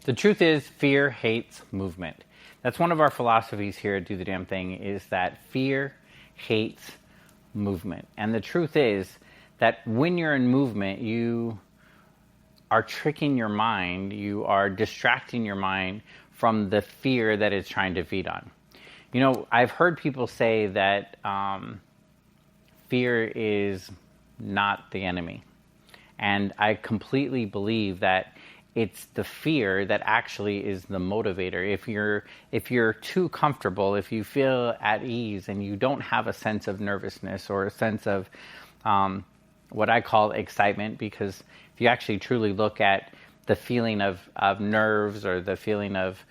The truth is, fear hates movement. That's one of our philosophies here at Do the Damn Thing, is that fear hates movement. And the truth is that when you're in movement, you are tricking your mind, you are distracting your mind from the fear that it's trying to feed on. You know, I've heard people say that fear is not the enemy. And I completely believe that it's the fear that actually is the motivator. If you're too comfortable, if you feel at ease and you don't have a sense of nervousness or a sense of what I call excitement, because if you actually truly look at the feeling of nerves, or the feeling of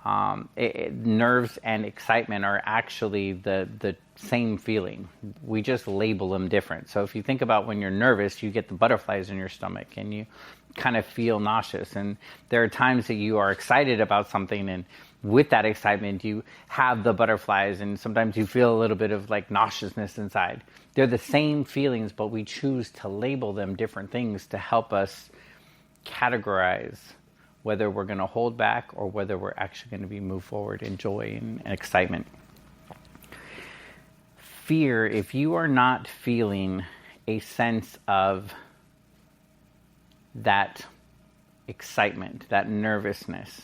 nerves and excitement are actually the same feeling. We just label them different. So if you think about when you're nervous, you get the butterflies in your stomach and you kind of feel nauseous. And there are times that you are excited about something, and with that excitement, you have the butterflies, and sometimes you feel a little bit of like nauseousness inside. They're the same feelings, but we choose to label them different things to help us categorize whether we're going to hold back or whether we're actually going to be move forward in joy and excitement. Fear, if you are not feeling a sense of that excitement, that nervousness,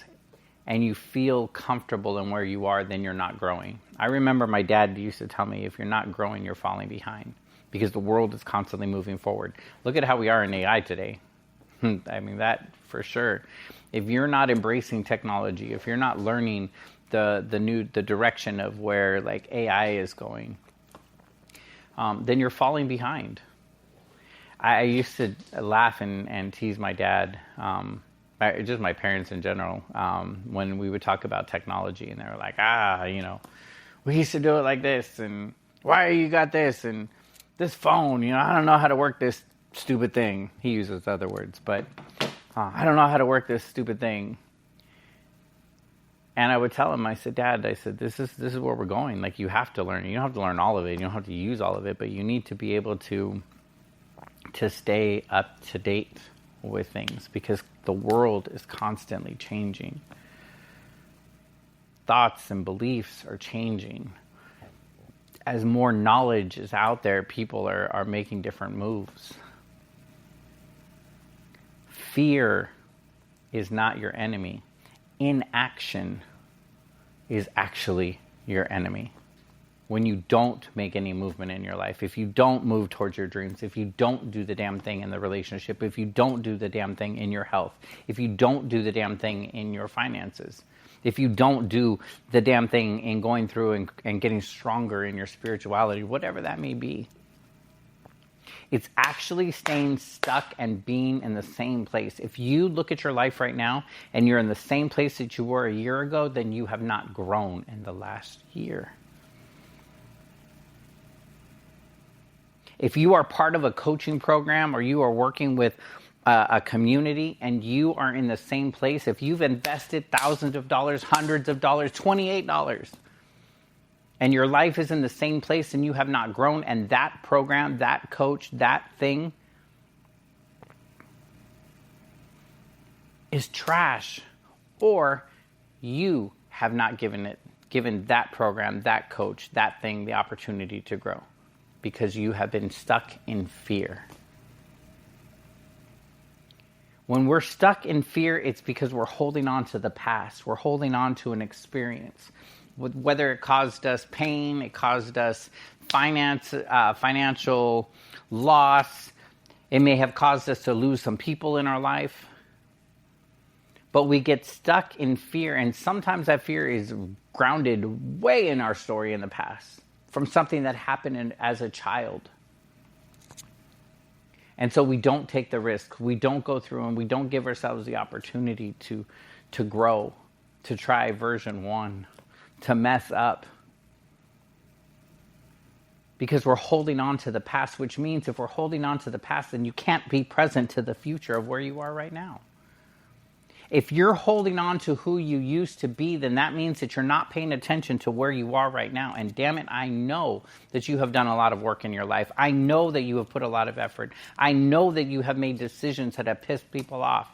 and you feel comfortable in where you are, then you're not growing. I remember my dad used to tell me, if you're not growing, you're falling behind, because the world is constantly moving forward. Look at how we are in AI today. I mean, that for sure. If you're not embracing technology, if you're not learning the direction of where like AI is going, then you're falling behind. I used to laugh and tease my dad, just my parents in general, when we would talk about technology, and they were like, we used to do it like this, and why you got this, and this phone, I don't know how to work this stupid thing. He uses other words, but I don't know how to work this stupid thing. And I would tell him, I said, Dad, this is where we're going. Like, you have to learn. You don't have to learn all of it. You don't have to use all of it, but you need to be able to stay up to date with things, because the world is constantly changing. Thoughts and beliefs are changing. As more knowledge is out there, people are making different moves. Fear is not your enemy. Inaction is actually your enemy. When you don't make any movement in your life, if you don't move towards your dreams, if you don't do the damn thing in the relationship, if you don't do the damn thing in your health, if you don't do the damn thing in your finances, if you don't do the damn thing in going through and getting stronger in your spirituality, whatever that may be, it's actually staying stuck and being in the same place. If you look at your life right now and you're in the same place that you were a year ago, then you have not grown in the last year. If you are part of a coaching program, or you are working with a community and you are in the same place, if you've invested thousands of dollars, hundreds of dollars, $28, and your life is in the same place and you have not grown, and that program, that coach, that thing is trash, or you have not given that program, that coach, that thing the opportunity to grow, because you have been stuck in fear. When we're stuck in fear, it's because we're holding on to the past. We're holding on to an experience. Whether it caused us pain, it caused us financial loss, it may have caused us to lose some people in our life. But we get stuck in fear, and sometimes that fear is grounded way in our story in the past, from something that happened as a child. And so we don't take the risk. We don't go through, and we don't give ourselves the opportunity to grow, to try version 1. To mess up, because we're holding on to the past, which means if we're holding on to the past, then you can't be present to the future of where you are right now. If you're holding on to who you used to be, then that means that you're not paying attention to where you are right now. And damn it, I know that you have done a lot of work in your life. I know that you have put a lot of effort. I know that you have made decisions that have pissed people off.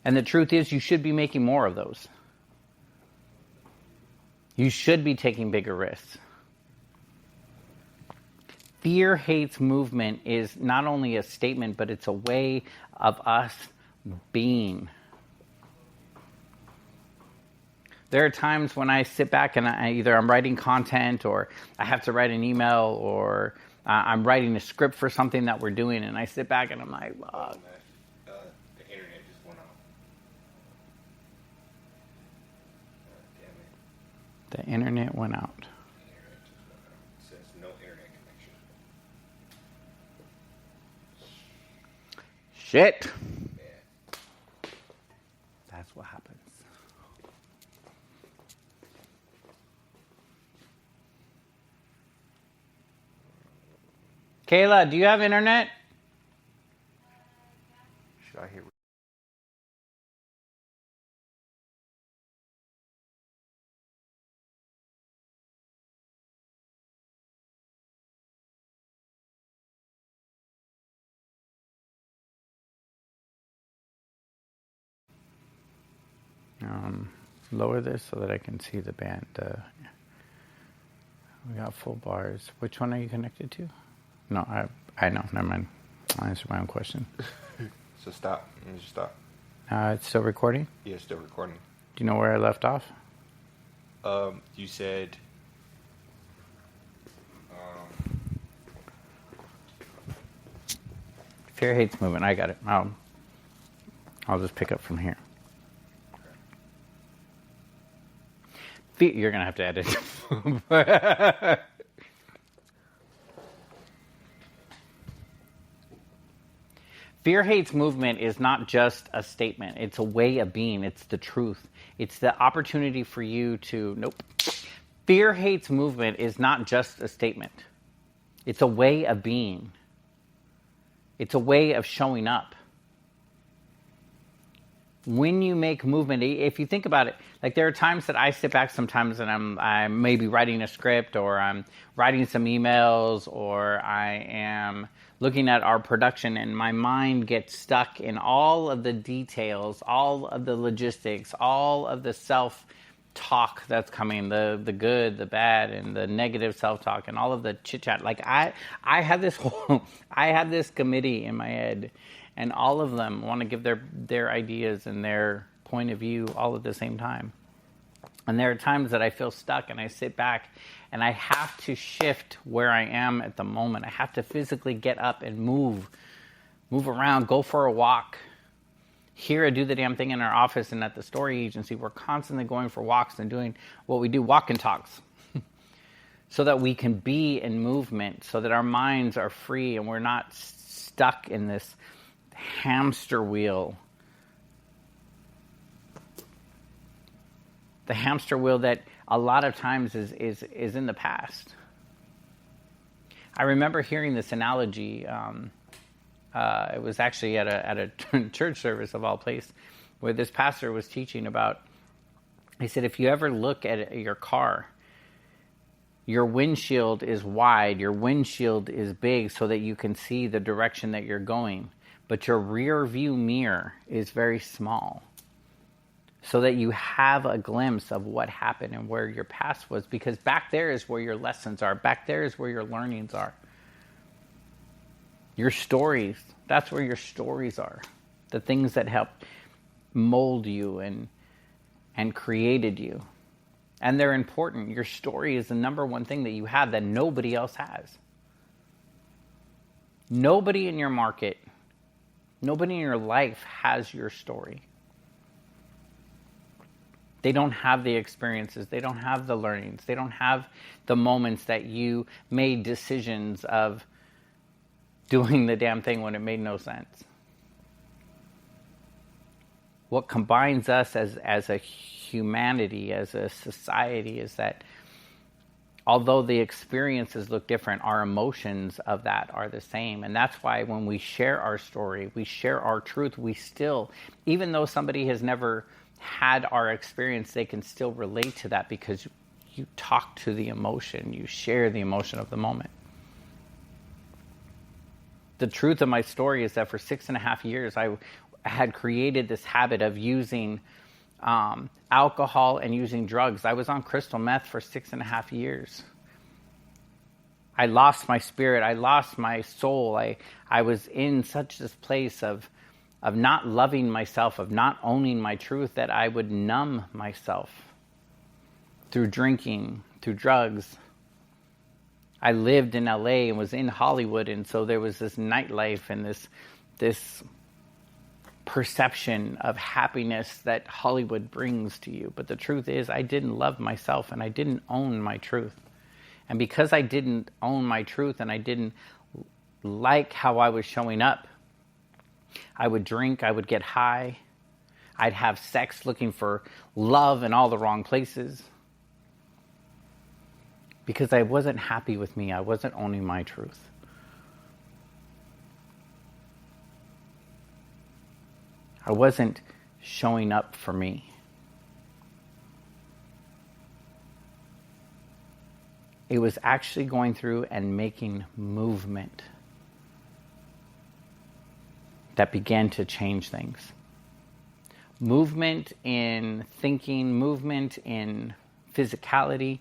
And the truth is, you should be making more of those. You should be taking bigger risks. Fear hates movement is not only a statement, but it's a way of us being. There are times when I sit back and I'm writing content, or I have to write an email, or I'm writing a script for something that we're doing, and I sit back and I'm like, oh. The internet just went out. Damn it. The internet went out. The internet just went out. It says no internet connection. Shit. Yeah. That's what happens. Kayla, do you have internet? Should I hear? Lower this so that I can see the band. We got full bars. Which one are you connected to? No, I know. Never mind. I'll answer my own question. So stop. Let me just stop. It's still recording? Yeah, it's still recording. Do you know where I left off? You said. Fear hates movement. I got it. I'll just pick up from here. You're going to have to edit. Fear hates movement is not just a statement. It's a way of being. It's the truth. It's the opportunity for you to... Nope. Fear hates movement is not just a statement. It's a way of being. It's a way of showing up. When you make movement, if you think about it, like there are times that I sit back sometimes and I'm maybe writing a script, or I'm writing some emails, or I am looking at our production, and my mind gets stuck in all of the details, all of the logistics, all of the self-talk that's coming, the good, the bad, and the negative self-talk, and all of the chit-chat. Like I have this committee in my head, and all of them want to give their ideas and their point of view all at the same time. And there are times that I feel stuck and I sit back and I have to shift where I am at the moment. I have to physically get up and move around, go for a walk. Here I do the damn thing in our office and at the story agency. We're constantly going for walks and doing what we do, walk and talks. So that we can be in movement, so that our minds are free and we're not stuck in this hamster wheel. The hamster wheel that a lot of times is in the past. I remember hearing this analogy. It was actually at a church service of all place, where this pastor was teaching about. He said, if you ever look at your car, your windshield is wide, your windshield is big, so that you can see the direction that you're going. But your rear view mirror is very small, so that you have a glimpse of what happened and where your past was, because back there is where your lessons are. Back there is where your learnings are. Your stories, that's where your stories are. The things that helped mold you and created you. And they're important. Your story is the number one thing that you have that nobody else has. Nobody in your market, nobody in your life has your story. They don't have the experiences. They don't have the learnings. They don't have the moments that you made decisions of doing the damn thing when it made no sense. What combines us as a humanity, as a society, is that although the experiences look different, our emotions of that are the same. And that's why when we share our story, we share our truth, we still, even though somebody has never had our experience, they can still relate to that, because you talk to the emotion, you share the emotion of the moment. The truth of my story is that for 6.5 years, had created this habit of using alcohol and using drugs. I was on crystal meth for 6.5 years. I lost my spirit. I lost my soul. I was in such this place of not loving myself, of not owning my truth, that I would numb myself through drinking, through drugs. I lived in LA and was in Hollywood, and so there was this nightlife and this perception of happiness that Hollywood brings to you. But the truth is, I didn't love myself and I didn't own my truth. And because I didn't own my truth and I didn't like how I was showing up, I would drink, I would get high, I'd have sex looking for love in all the wrong places. Because I wasn't happy with me, I wasn't owning my truth. I wasn't showing up for me. It was actually going through and making movement that began to change things. Movement in thinking, movement in physicality.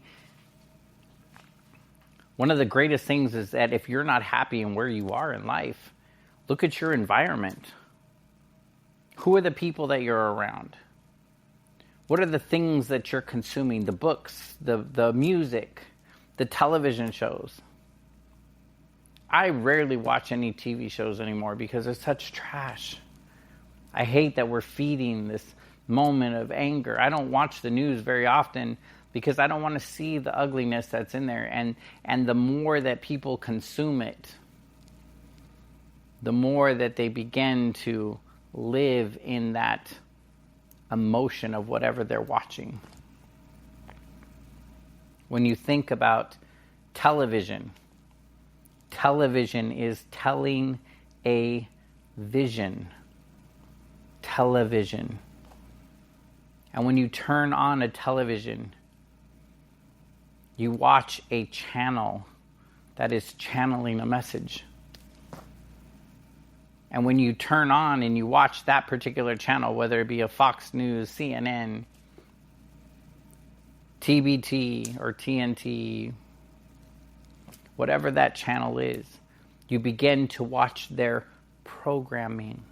One of the greatest things is that if you're not happy in where you are in life, look at your environment. Who are the people that you're around? What are the things that you're consuming? The books, the music, the television shows. I rarely watch any TV shows anymore because it's such trash. I hate that we're feeding this moment of anger. I don't watch the news very often because I don't want to see the ugliness that's in there. And the more that people consume it, the more that they begin to live in that emotion of whatever they're watching. When you think about television, television is telling a vision. Television. And when you turn on a television, you watch a channel that is channeling a message. And when you turn on and you watch that particular channel, whether it be a Fox News, CNN, TBT or TNT, whatever that channel is, you begin to watch their programming.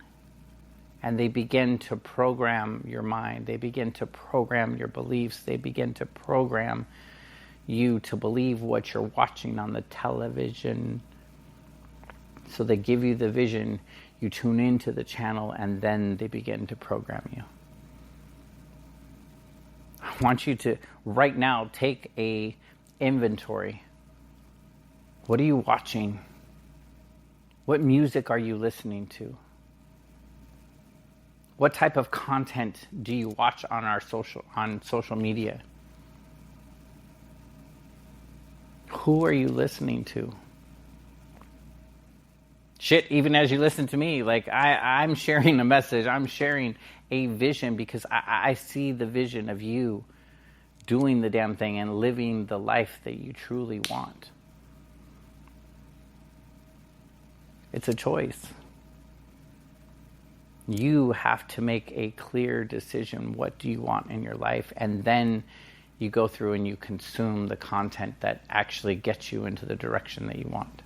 And they begin to program your mind. They begin to program your beliefs. They begin to program you to believe what you're watching on the television. So they give you the vision, you tune into the channel, and then they begin to program you. I want you to, right now, take a inventory. What are you watching? What music are you listening to? What type of content do you watch on social media? Who are you listening to? Shit, even as you listen to me, like I'm sharing a message, I'm sharing a vision because I see the vision of you doing the damn thing and living the life that you truly want. It's a choice. You have to make a clear decision. What do you want in your life? And then you go through and you consume the content that actually gets you into the direction that you want.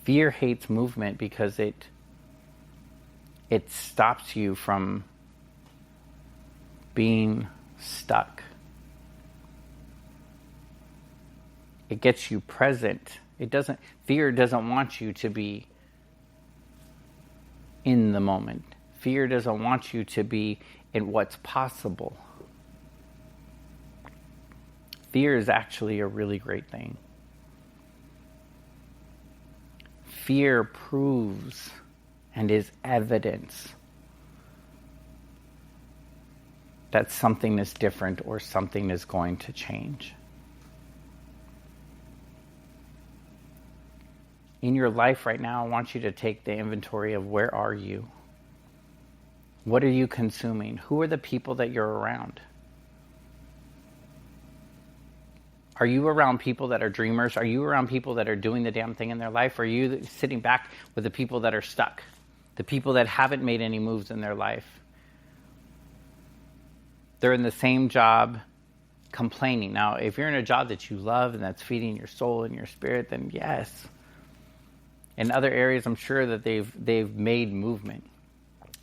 Fear hates movement because it stops you from being stuck. It gets you present. Fear doesn't want you to be in the moment. Fear doesn't want you to be in what's possible. Fear is actually a really great thing. Fear proves and is evidence that something is different or something is going to change. In your life right now, I want you to take the inventory of where are you? What are you consuming? Who are the people that you're around? Are you around people that are dreamers? Are you around people that are doing the damn thing in their life? Or are you sitting back with the people that are stuck? The people that haven't made any moves in their life? They're in the same job, complaining. Now, if you're in a job that you love and that's feeding your soul and your spirit, then yes. In other areas, I'm sure that they've made movement.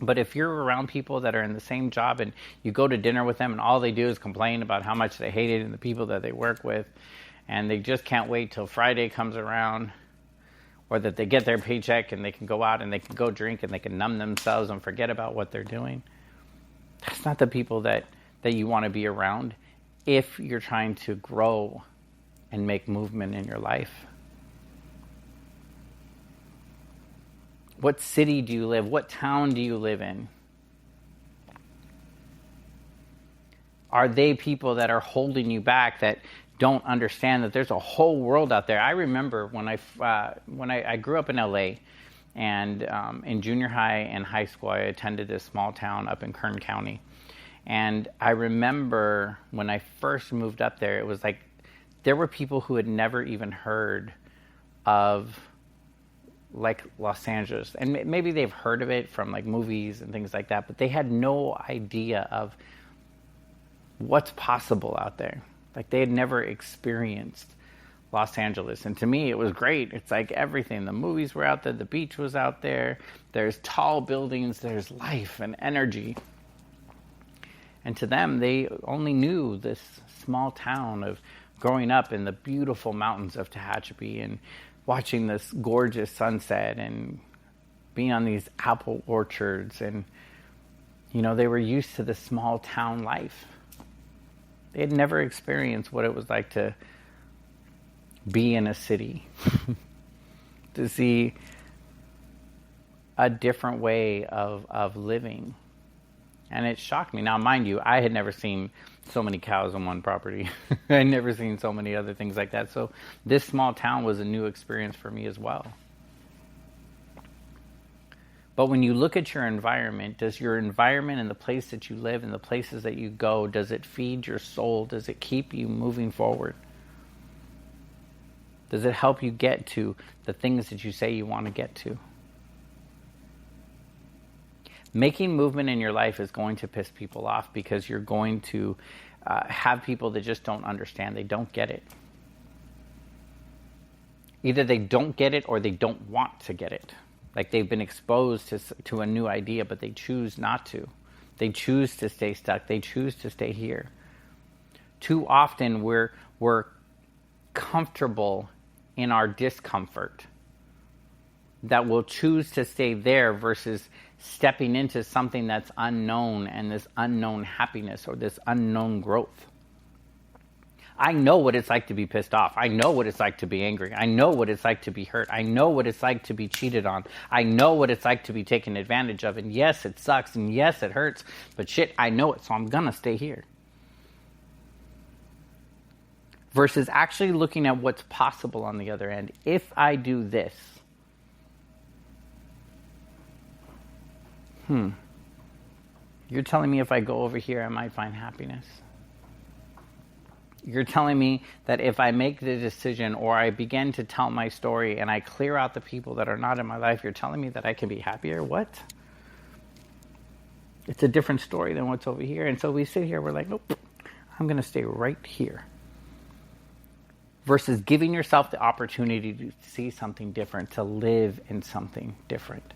But if you're around people that are in the same job and you go to dinner with them and all they do is complain about how much they hate it and the people that they work with, and they just can't wait till Friday comes around, or that they get their paycheck and they can go out and they can go drink and they can numb themselves and forget about what they're doing, that's not the people that you want to be around if you're trying to grow and make movement in your life. What city do you live? What town do you live in? Are they people that are holding you back, that don't understand that there's a whole world out there? I remember when I grew up in LA, and in junior high and high school, I attended this small town up in Kern County. And I remember when I first moved up there, it was like there were people who had never even heard of like Los Angeles, and maybe they've heard of it from like movies and things like that, but they had no idea of what's possible out there. Like they had never experienced Los Angeles. And to me, it was great. It's like everything. The movies were out there, the beach was out there, there's tall buildings, there's life and energy. And to them, they only knew this small town of growing up in the beautiful mountains of Tehachapi and watching this gorgeous sunset and being on these apple orchards. And, you know, they were used to the small town life. They had never experienced what it was like to be in a city, to see a different way of living. And it shocked me. Now, mind you, I had never seen so many cows on one property. I had never seen so many other things like that. So this small town was a new experience for me as well. But when you look at your environment, does your environment and the place that you live and the places that you go, does it feed your soul? Does it keep you moving forward? Does it help you get to the things that you say you want to get to? Making movement in your life is going to piss people off because you're going to have people that just don't understand. They don't get it. Either they don't get it or they don't want to get it. Like they've been exposed to a new idea, but they choose not to. They choose to stay stuck. They choose to stay here. Too often we're comfortable in our discomfort, that will choose to stay there versus stepping into something that's unknown and this unknown happiness or this unknown growth. I know what it's like to be pissed off. I know what it's like to be angry. I know what it's like to be hurt. I know what it's like to be cheated on. I know what it's like to be taken advantage of. And yes, it sucks. And yes, it hurts. But shit, I know it. So I'm going to stay here. Versus actually looking at what's possible on the other end. If I do this, you're telling me if I go over here, I might find happiness. You're telling me that if I make the decision or I begin to tell my story and I clear out the people that are not in my life, you're telling me that I can be happier? What? It's a different story than what's over here. And so we sit here, we're like, nope, I'm going to stay right here. Versus giving yourself the opportunity to see something different, to live in something different.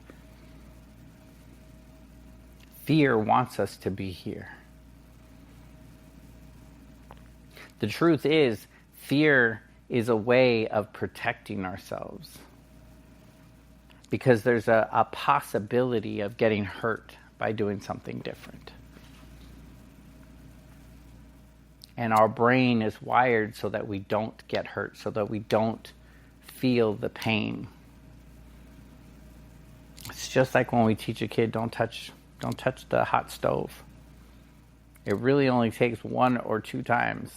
Fear wants us to be here. The truth is, fear is a way of protecting ourselves. Because there's a possibility of getting hurt by doing something different. And our brain is wired so that we don't get hurt, so that we don't feel the pain. It's just like when we teach a kid, don't touch the hot stove. It really only takes 1 or 2 times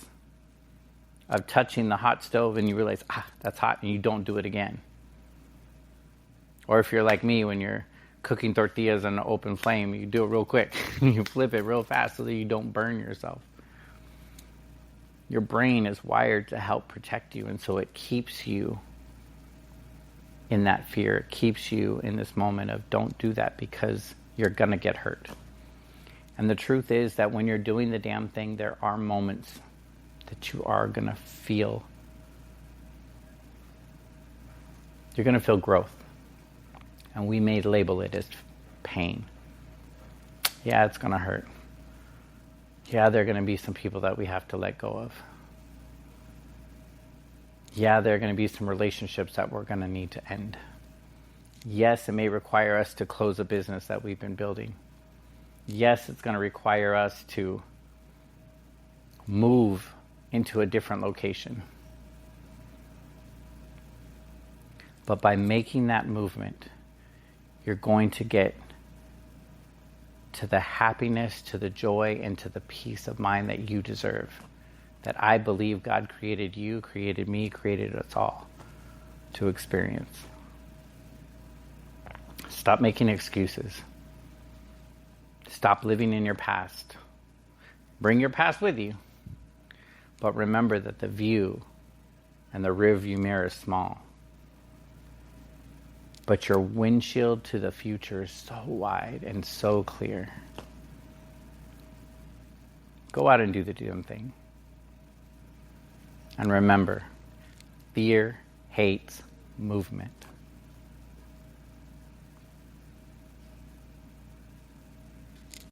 of touching the hot stove and you realize, that's hot, and you don't do it again. Or if you're like me, when you're cooking tortillas on an open flame, you do it real quick. You flip it real fast so that you don't burn yourself. Your brain is wired to help protect you, and so it keeps you in that fear. It keeps you in this moment of don't do that because you're going to get hurt. And the truth is that when you're doing the damn thing, there are moments that you are going to feel. You're going to feel growth. And we may label it as pain. Yeah, it's going to hurt. Yeah, there are going to be some people that we have to let go of. Yeah, there are going to be some relationships that we're going to need to end. Yes, it may require us to close a business that we've been building. Yes, it's going to require us to move into a different location. But by making that movement, you're going to get to the happiness, to the joy, and to the peace of mind that you deserve. That I believe God created you, created me, created us all to experience. Stop making excuses. Stop living in your past. Bring your past with you. But remember that the view and the rear view mirror is small. But your windshield to the future is so wide and so clear. Go out and do the damn thing. And remember, fear hates movement.